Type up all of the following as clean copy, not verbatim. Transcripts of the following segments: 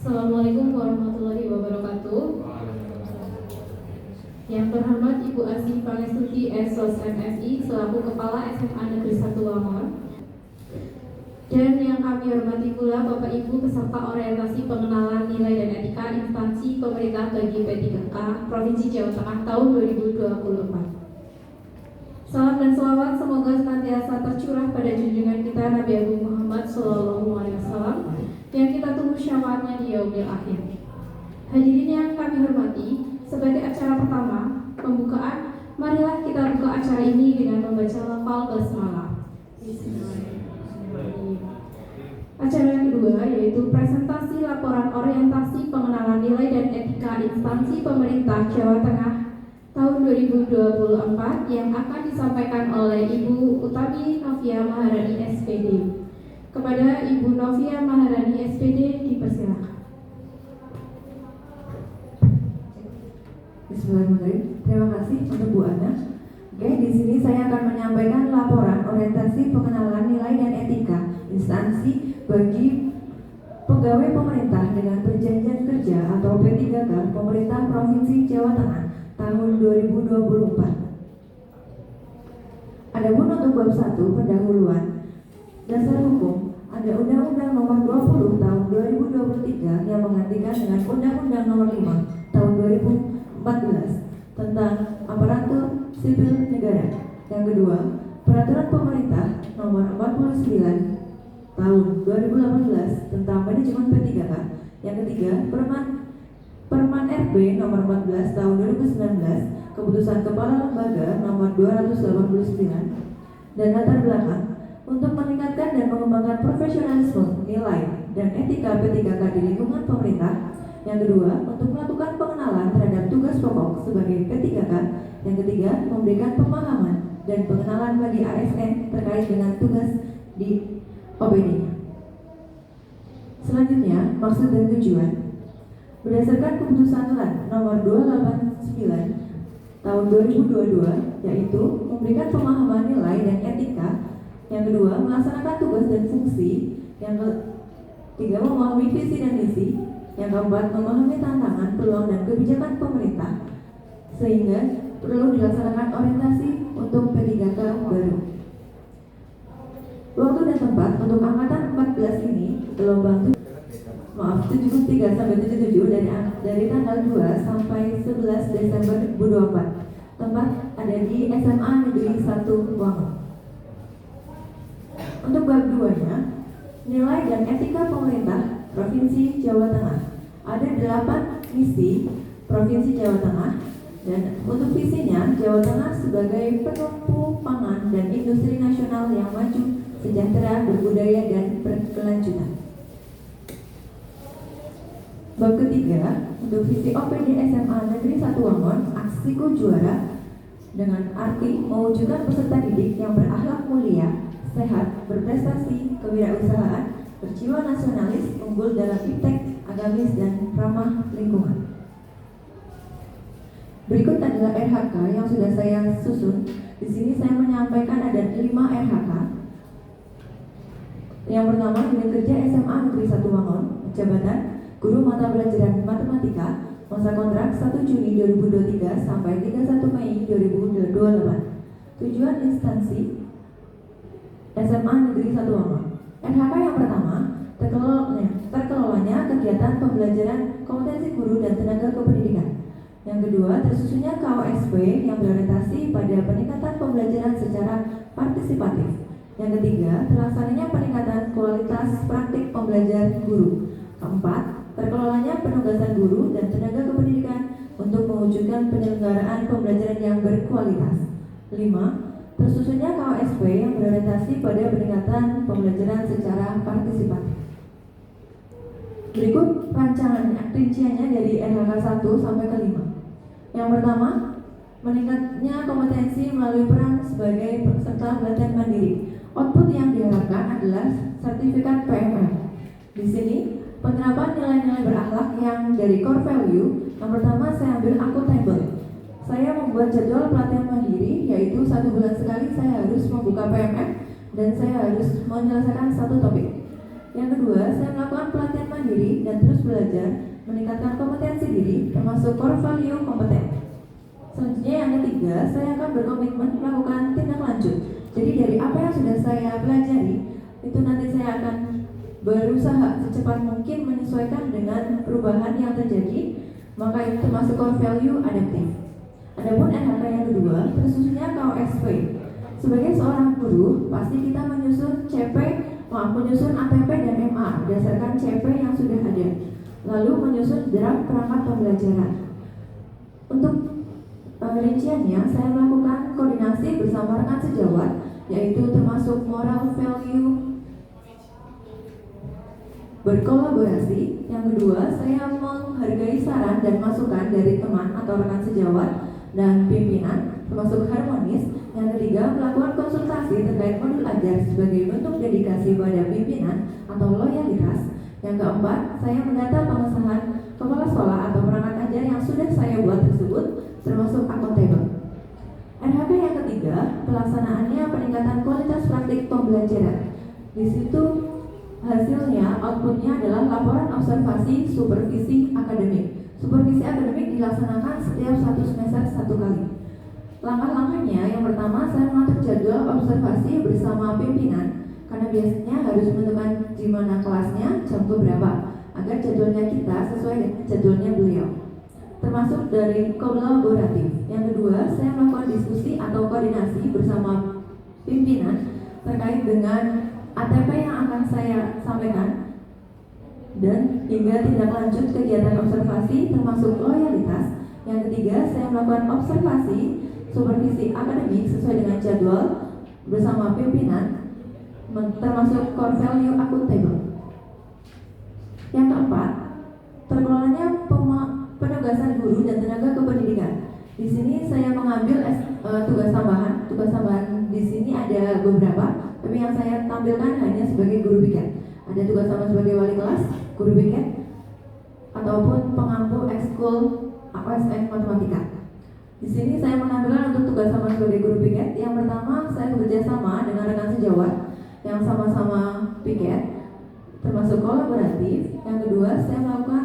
Assalamualaikum warahmatullahi wabarakatuh. Yang terhormat Ibu Asih Pangestuti SOS MSI selaku Kepala SMA Negeri 1 Wangor. Dan yang kami hormati pula Bapak Ibu peserta orientasi pengenalan nilai dan etika instansi pemerintah bagi P3K Provinsi Jawa Tengah tahun 2024. Salam dan selawat semoga senantiasa tercurah pada junjungan kita Nabi Agung Muhammad SAW yang kita tunggu syafaatnya di yaumil akhir. Hadirin yang kami hormati, sebagai acara pertama pembukaan, marilah kita buka acara ini dengan membaca lafal basmalah. Acara yang kedua yaitu presentasi laporan orientasi pengenalan nilai dan etika instansi pemerintah Jawa Tengah tahun 2024 yang akan disampaikan oleh Ibu Utami Novia Maharani SPD. Kepada Ibu Novia Maharani SPD dipersilakan. Bismillahirrahmanirrahim. Terima kasih untuk Bu Ana. Oke, di sini saya akan menyampaikan laporan orientasi pengenalan nilai dan etika instansi bagi pegawai pemerintah dengan perjanjian kerja atau P3K Pemerintah Provinsi Jawa Tengah tahun 2024. Adapun untuk bab 1 pendahuluan dasar hukum, ada Undang-Undang Nomor 20 Tahun 2023 yang menggantikan dengan Undang-Undang Nomor 5 Tahun 2014 tentang aparatur sipil negara. Yang kedua, Peraturan Pemerintah Nomor 49 Tahun 2018 tentang manajemen P3K. Yang ketiga, Perman RB Nomor 14 Tahun 2019, Keputusan Kepala Lembaga Nomor 289, dan latar belakang untuk meningkatkan dan mengembangkan profesionalisme, nilai, dan etika P3K di lingkungan pemerintah. Yang kedua, untuk melakukan pengenalan terhadap tugas pokok sebagai P3K. Yang ketiga, memberikan pemahaman dan pengenalan bagi ASN terkait dengan tugas di OPD. Selanjutnya, maksud dan tujuan. Berdasarkan keputusan LAN nomor 289 tahun 2022, yaitu memberikan pemahaman nilai dan etika. Yang kedua, melaksanakan tugas dan fungsi. Yang ketiga, memahami visi dan misi. Yang keempat, memahami tantangan, peluang, dan kebijakan pemerintah, sehingga perlu dilaksanakan orientasi untuk P3K baru. Waktu dan tempat untuk angkatan 14 ini gelombang 73 sampai 77 dari tanggal 2 sampai 11 Desember 2024. Tempat ada di SMA Negeri 1 Wangor. Untuk bab 2-nya, nilai dan etika pemerintah Provinsi Jawa Tengah. Ada 8 misi Provinsi Jawa Tengah, dan untuk visinya Jawa Tengah sebagai penumpu pangan dan industri nasional yang maju, sejahtera, berbudaya, dan berkelanjutan. Bab ketiga, untuk visi OPD SMA Negeri 1 Wangor, aksiku juara, dengan arti mewujudkan peserta didik yang berakhlak mulia, sehat, berprestasi, kewirausahaan, berjiwa nasionalis, unggul dalam iptek, agamis, dan ramah lingkungan. Berikut adalah RHK yang sudah saya susun. Di sini saya menyampaikan ada 5 RHK. Yang pertama, unit kerja SMA Negeri 1 Wangor, jabatan Guru Mata Pelajaran Matematika, masa kontrak 1 Juni 2023 sampai 31 Mei 2028. Tujuan instansi SMA Negeri 1 Wangor. RHK yang pertama, terkelolanya kegiatan pembelajaran kompetensi guru dan tenaga kependidikan. Yang kedua, tersusunnya KOSP yang berorientasi pada peningkatan pembelajaran secara partisipatif. Yang ketiga, terlaksananya peningkatan kualitas praktik pembelajaran guru. Keempat, terkelolanya penugasan guru dan tenaga kependidikan untuk mewujudkan penyelenggaraan pembelajaran yang berkualitas. 5. Tersusunnya KOSP yang berorientasi pada peningkatan pembelajaran secara partisipatif. Berikut rancangan rinciannya dari RHK 1 sampai ke 5. Yang pertama, meningkatnya kompetensi melalui peran sebagai peserta pelatihan mandiri. Output yang diharapkan adalah sertifikat PMR. Di sini penerapan nilai-nilai berakhlak yang dari core value. Yang pertama, saya ambil accountable. Saya membuat jadwal pelatihan mandiri, yaitu 1 bulan sekali saya harus membuka PMR dan saya harus menyelesaikan 1 topik. Yang kedua, saya melakukan pelatihan mandiri dan terus belajar meningkatkan kompetensi diri termasuk core value kompeten. Selanjutnya yang ketiga, saya akan berkomitmen melakukan tindak lanjut. Jadi dari apa yang sudah saya pelajari, itu nanti saya akan berusaha secepat mungkin menyesuaikan dengan perubahan yang terjadi, maka itu termasuk core value adaptif. Adapun NHK yang kedua, khususnya KOSP. Sebagai seorang guru, pasti kita menyusun ATP dan MA berdasarkan CP yang sudah ada, lalu menyusun draft perangkat pembelajaran. Untuk rinciannya, saya melakukan koordinasi bersama rekan sejawat, yaitu termasuk moral value berkolaborasi. Yang kedua, saya menghargai saran dan masukan dari teman atau rekan sejawat dan pimpinan, termasuk harmonis. Yang ketiga, melakukan konsultasi terkait modul ajar sebagai bentuk dedikasi pada pimpinan atau loyalitas. Yang keempat, saya mendata pengesahan kepala sekolah atau perangkat ajar yang sudah saya buat tersebut, termasuk akuntabel. NHK yang ketiga, pelaksanaannya peningkatan kualitas praktik pembelajaran. Di situ hasilnya, outputnya adalah laporan observasi supervisi akademik. Supervisi akademik dilaksanakan setiap 1 semester 1 kali. Langkah-langkahnya, yang pertama, saya mengatur jadwal observasi bersama pimpinan, karena biasanya harus menentukan di mana kelasnya, jam berapa, agar jadwalnya kita sesuai dengan jadwalnya beliau, termasuk dari kolaboratif. Yang kedua, saya melakukan diskusi atau koordinasi bersama pimpinan terkait dengan ATP yang akan saya sampaikan, dan hingga tindak lanjut kegiatan observasi termasuk loyalitas. Yang ketiga, saya melakukan observasi supervisi akademik sesuai dengan jadwal bersama pimpinan, termasuk core value akuntabel. Yang keempat, terkelolanya penugasan guru dan tenaga kependidikan. Di sini saya mengambil tugas tambahan. Tugas tambahan di sini ada beberapa, tapi yang saya tampilkan hanya sebagai guru piket. Ada tugas tambahan sebagai wali kelas, guru piket, ataupun pengampu ekskul ASN matematika. Di sini saya menampilkan untuk tugas sama sebagai guru piket. Yang pertama, saya bekerja sama dengan rekan sejawat yang sama-sama piket, termasuk kolaboratif. Yang kedua, saya melakukan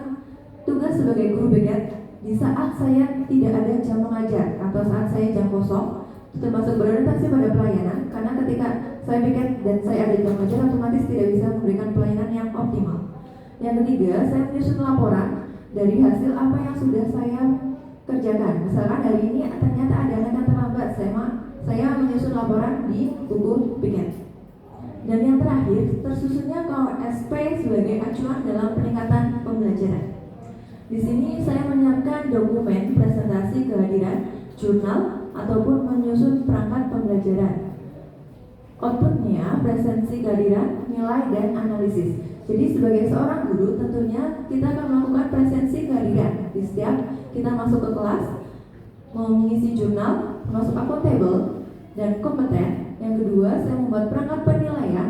tugas sebagai guru piket di saat saya tidak ada jam mengajar atau saat saya jam kosong, termasuk berorientasi pada pelayanan, karena ketika saya piket dan saya ada jam mengajar, otomatis tidak bisa memberikan pelayanan yang optimal. Yang ketiga, saya menyusun laporan dari hasil apa yang sudah saya kerjakan. Misalkan hari ini ternyata ada anak yang terlambat, saya menyusun laporan di buku piket. Dan yang terakhir, tersusunnya KOSP sebagai acuan dalam peningkatan pembelajaran. Di sini saya menyiapkan dokumen presentasi kehadiran, jurnal, ataupun menyusun perangkat pembelajaran. Outputnya presensi kehadiran, nilai, dan analisis. Jadi sebagai seorang guru tentunya kita akan melakukan presensi kehadiran di setiap kita masuk ke kelas, mengisi jurnal, masuk akuntabel dan kompeten. Yang kedua, saya membuat perangkat penilaian,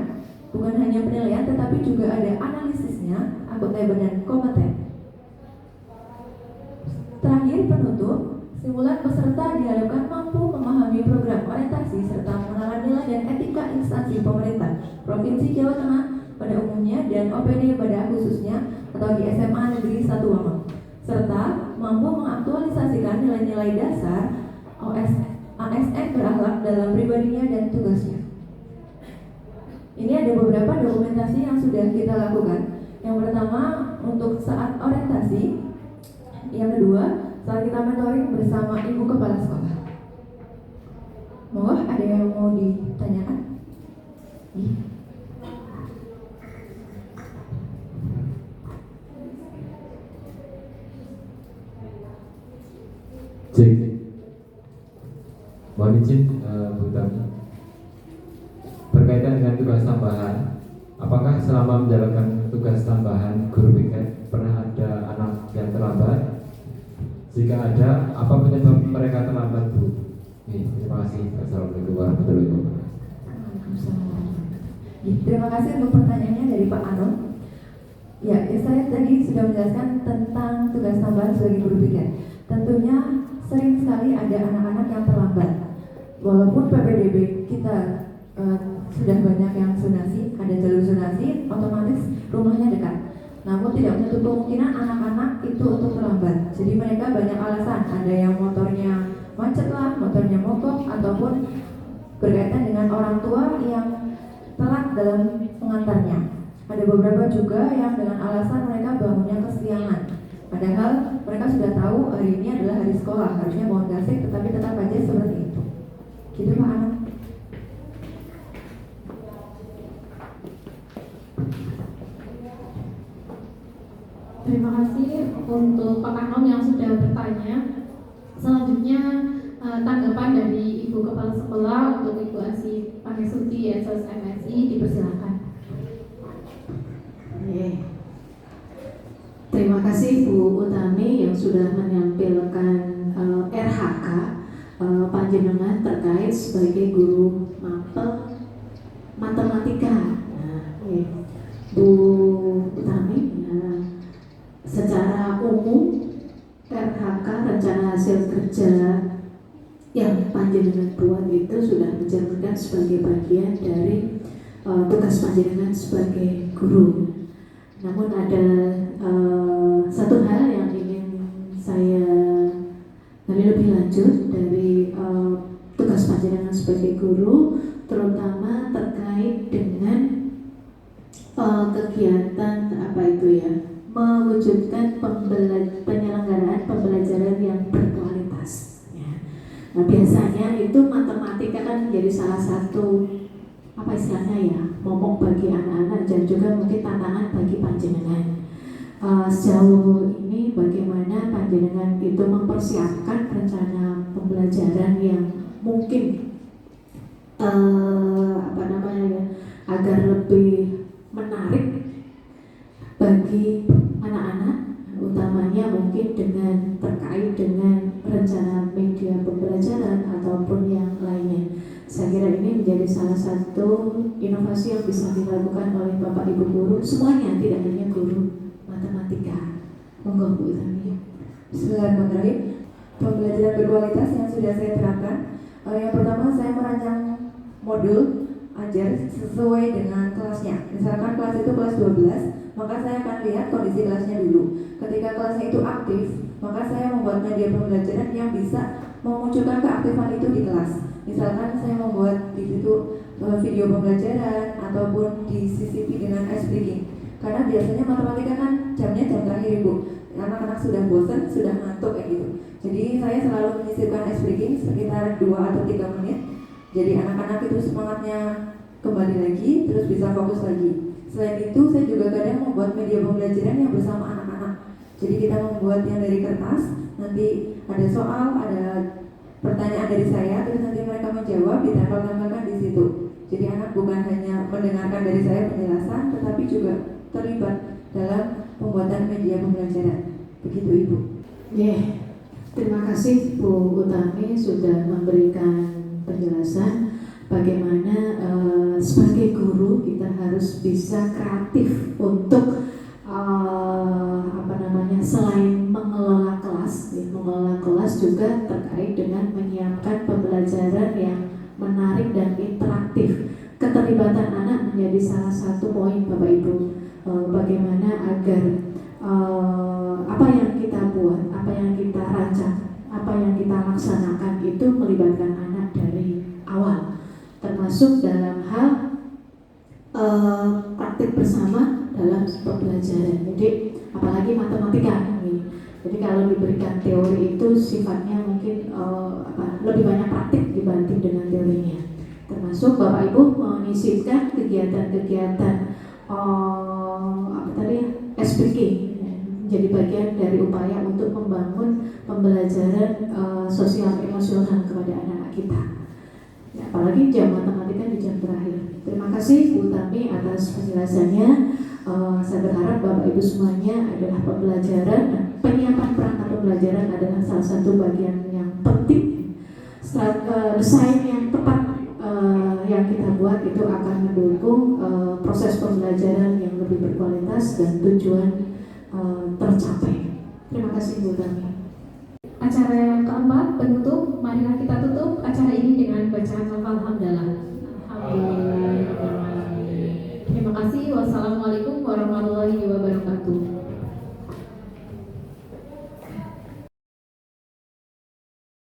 bukan hanya penilaian tetapi juga ada analisisnya, akuntabel dan kompeten. Terakhir, penutup, simulan peserta diharapkan mampu memahami program orientasi serta mengenal nilai dan etika instansi pemerintah Provinsi Jawa Tengah pada umumnya dan OPD pada khususnya atau di SMA Negeri 1 Wameng, serta mampu mengaktualisasikan nilai-nilai dasar ASN berakhlak dalam pribadinya dan tugasnya. Ini ada beberapa dokumentasi yang sudah kita lakukan. Yang pertama untuk saat orientasi, yang kedua saat kita mentoring bersama ibu kepala sekolah. Mohon ada yang mau ditanyakan? Cek. Mohon izin Bu Tami. Berkaitan dengan tugas tambahan, apakah selama menjalankan tugas tambahan guru piket pernah ada anak yang terlambat? Jika ada, apa penyebab mereka terlambat, Bu? Terima kasih. Assalamualaikum warahmatullahi wabarakatuh. Terima kasih untuk pertanyaannya dari Pak Anom. Ya, saya tadi sudah menjelaskan tentang tugas tambahan sebagai guru piket. Tentunya sering sekali ada anak-anak yang terlambat. Walaupun PPDB kita sudah banyak yang zonasi, ada jalur zonasi, otomatis rumahnya dekat. Namun tidak menutup kemungkinan anak-anak itu untuk terlambat. Jadi mereka banyak alasan, ada yang motornya macet lah, motornya mogok, ataupun berkaitan dengan orang tua yang telat dalam mengantarnya. Ada beberapa juga yang dengan alasan mereka bangunnya kesiangan. Padahal mereka sudah tahu hari ini adalah hari sekolah, harusnya bangun gasik, tetapi tetap aja seperti itu. Gitu Pak Anom. Terima kasih untuk Pak Anom yang sudah bertanya. Selanjutnya tanggapan dari Ibu Kepala Sekolah untuk Ibu Asih Pangestuti Esos MSI dipersilakan. Terima kasih Bu Utami yang sudah menyampaikan RHK panjenengan terkait sebagai guru matematika. Bu Utami, secara umum RHK rencana hasil kerja yang panjenengan buat itu sudah mencerminkan sebagai bagian dari tugas panjenengan sebagai guru. Namun ada satu hal yang ingin saya gali lebih lanjut dari tugas panjenengan sebagai guru, terutama terkait dengan kegiatan mewujudkan penyelenggaraan pembelajaran yang berkualitas. Ya. Nah, biasanya itu matematika kan menjadi salah satu momok bagi anak-anak dan juga mungkin tantangan bagi panjenengan. Sejauh ini bagaimana panjenengan itu mempersiapkan rencana pembelajaran yang mungkin agar lebih menarik bagi anak-anak, utamanya mungkin terkait dengan rencana media pembelajaran ataupun yang lainnya. Saya kira ini menjadi salah satu inovasi yang bisa dilakukan oleh Bapak Ibu guru semuanya, tidak hanya guru matematika. Monggo Bu Utami. Bismillahirrahmanirrahim. Pembelajaran berkualitas yang sudah saya terapkan, yang pertama saya merancang modul ajar sesuai dengan kelasnya. Misalkan kelas itu kelas 12, maka saya akan lihat kondisi kelasnya dulu. Ketika kelasnya itu aktif, maka saya membuat media pembelajaran yang bisa memunculkan keaktifan itu di kelas. Misalkan saya membuat di situ video pembelajaran ataupun disisipi dengan ice breaking. Karena biasanya matematika kan jamnya jam terakhir Ibu. Anak-anak sudah bosan, sudah ngantuk kayak gitu. Jadi saya selalu menyisipkan ice breaking sekitar 2 atau 3 menit. Jadi anak-anak itu semangatnya kembali lagi, terus bisa fokus lagi. Selain itu saya juga kadang membuat media pembelajaran yang bersama anak-anak. Jadi kita membuat yang dari kertas, nanti ada soal, ada pertanyaan dari saya, terus nanti mereka menjawab, ditempel-tempelkan di situ. Jadi anak bukan hanya mendengarkan dari saya penjelasan, tetapi juga terlibat dalam pembuatan media pembelajaran. Begitu Ibu. Terima kasih Bu Utami sudah memberikan penjelasan bagaimana sebagai guru kita harus bisa kreatif untuk selain mengelola kelas juga terkait dengan menyiapkan pembelajaran yang menarik dan interaktif. Keterlibatan anak menjadi salah satu poin Bapak Ibu, bagaimana agar apa yang kita buat, apa yang kita rancang, apa yang kita laksanakan itu melibatkan anak dari awal, termasuk dalam hal praktik bersama dalam pembelajaran. Jadi apalagi matematika ini. Jadi kalau diberikan teori itu sifatnya mungkin lebih banyak praktik dibanding dengan teorinya. Termasuk Bapak Ibu menyisipkan kegiatan-kegiatan SPK menjadi bagian dari upaya untuk membangun pembelajaran sosial emosional kepada anak-anak kita. Ya, apalagi jam matematika di jam terakhir. Terima kasih Bu Tami atas penjelasannya. Saya berharap Bapak Ibu semuanya adalah pembelajaran, penyiapan perangkat pembelajaran adalah salah satu bagian yang penting. Desain yang tepat yang kita buat itu akan mendukung proses pembelajaran yang lebih berkualitas dan tujuan tercapai. Terima kasih Bu Tami. Acara yang keempat penutup, marilah kita tutup acara ini dengan bacaan lafal hamdalah. Alhamdulillah.